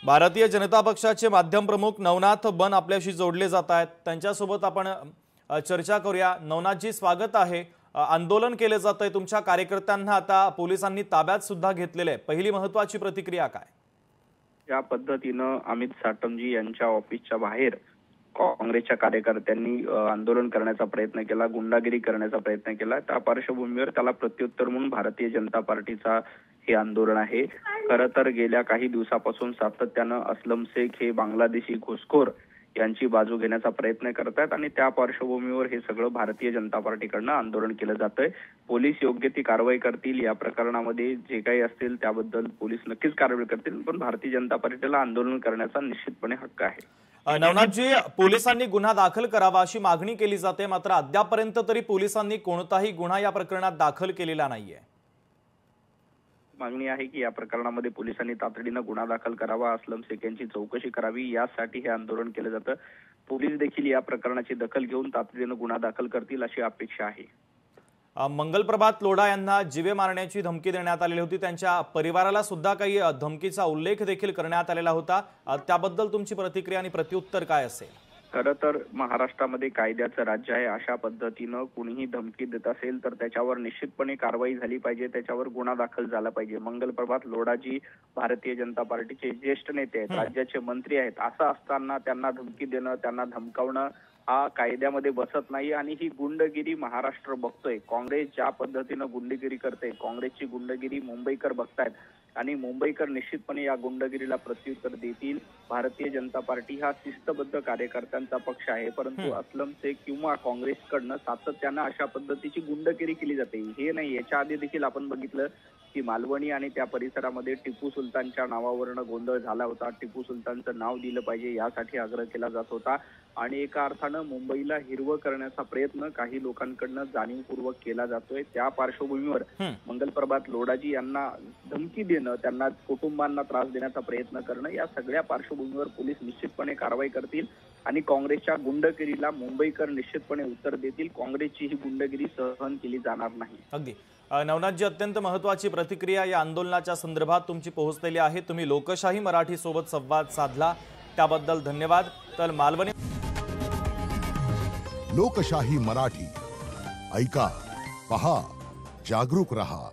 भारतीय जनता पक्षाचे माध्यम प्रमुख नवनाथ बन आपल्याशी जोडले जात आहेत। त्यांच्यासोबत आपण चर्चा करूया। नवनाथजी, स्वागत आहे। आंदोलन केले जातंय, तुमच्या कार्यकर्त्यांना आता पोलिसांनी ताब्यात सुद्धा घेतलेले आहे। पहिली महत्त्वाची प्रतिक्रिया काय? या पद्धतीने अमित साटमजी यांच्या ऑफिसच्या बाहेर काँग्रेसच्या कार्यकर्त्यांनी आंदोलन करण्याचा प्रयत्न केला, गुंडागिरी करण्याचा प्रयत्न केला। त्या पार्श्वभूमीवर त्याला प्रत्युत्तर म्हणून भारतीय जनता पार्टीचा हे आंदोलन आहे। खरं तर गेल्या काही दिवसापासून सातत्याने असलम शेख हे बांगलादेशी घुसखोर यांची बाजू घेण्याचा प्रयत्न करतात आणि त्या पार्श्वभूमीवर हे सगळं भारतीय जनता पार्टीकडून आंदोलन केलं जातंय। पोलीस योग्य ती कारवाई करतील, या प्रकरणामध्ये जे काही असतील त्याबद्दल पोलीस नक्कीच कारवाई करतील, पण भारतीय जनता पार्टीला आंदोलन करण्याचा निश्चितपणे हक्क आहे। नवनाथजी, पोलिसांनी गुन्हा दाखल करावा अशी मागणी केली जाते, मात्र अद्यापर्यंत तरी पोलिसांनी कोणताही गुन्हा या प्रकरणात दाखल केलेला नाहीये। मागणी आहे की या प्रकरणामध्ये पोलिसांनी तातडीने गुन्हा दाखल करावा, असलम शेख यांची चौकशी करावी, यासाठी हे आंदोलन केलं जातं। पोलीस देखील या प्रकरणाची दखल घेऊन तातडीने गुन्हा दाखल करतील अशी अपेक्षा आहे। मंगलप्रभात लोढा यांना जीवे मारण्याची धमकी देण्यात आलेली होती, त्यांच्या परिवाराला सुद्धा काही धमकीचा उल्लेख देखील करण्यात आलेला होता। त्याबद्दल तुमची प्रतिक्रिया आणि प्रत्युत्तर काय असेल? खरं तर महाराष्ट्रामध्ये कायद्याचं राज्य आहे। अशा पद्धतीनं कुणीही धमकी देत असेल तर त्याच्यावर निश्चितपणे कारवाई झाली पाहिजे, त्याच्यावर गुन्हा दाखल झाला पाहिजे। मंगलप्रभात लोढाजी भारतीय जनता पार्टीचे ज्येष्ठ नेते आहेत, राज्याचे मंत्री आहेत, असं असताना त्यांना धमकी देणं, त्यांना धमकावणं हा कायद्यामध्ये बसत नाही आणि ही गुंडगिरी महाराष्ट्र बघतोय। काँग्रेस ज्या पद्धतीनं गुंडगिरी करते, काँग्रेसची गुंडगिरी मुंबईकर बघतायत आणि मुंबईकर निश्चितपणे या गुंडगिरीला प्रत्युत्तर देतील। भारतीय जनता पार्टी हा शिस्तबद्ध कार्यकर्त्यांचा पक्ष आहे, परंतु असलम शेख किंवा काँग्रेसकडनं सातत्यानं अशा पद्धतीची गुंडगिरी केली जाते। हे नाही, याच्या आधी देखील आपण बघितलं की मालवणी आणि त्या परिसरामध्ये टिपू सुलतानच्या नावावरनं गोंधळ झाला होता। टिपू सुलतानचं नाव दिलं पाहिजे यासाठी आग्रह केला जात होता आणि एका अर्थानं मुंबईला हिरवं करण्याचा प्रयत्न काही लोकांकडनं जाणीवपूर्वक केला जातोय। त्या पार्श्वभूमीवर मंगलप्रभात लोढाजी यांना धमकी देणं, त्यांना कुटुंबांना त्रास देण्याचा प्रयत्न करणं, या सगळ्या पार्श्वभूमीवर पोलीस निश्चितपणे कारवाई करतील आणि काँग्रेसच्या गुंडगिरीला मुंबईकर निश्चितपणे उत्तर देतील। काँग्रेसची ही गुंडगिरी सहन केली जाणार नाही। अगदी नवनाथजी, अत्यंत महत्त्वाची प्रतिक्रिया या आंदोलनाच्या संदर्भात तुमची पोहोचलेली आहे। तुम्ही लोकशाही मराठी सोबत संवाद साधला त्याबद्दल धन्यवाद। तर मालवणी लोकशाही मराठी ऐका, पहा, जागरूक रहा।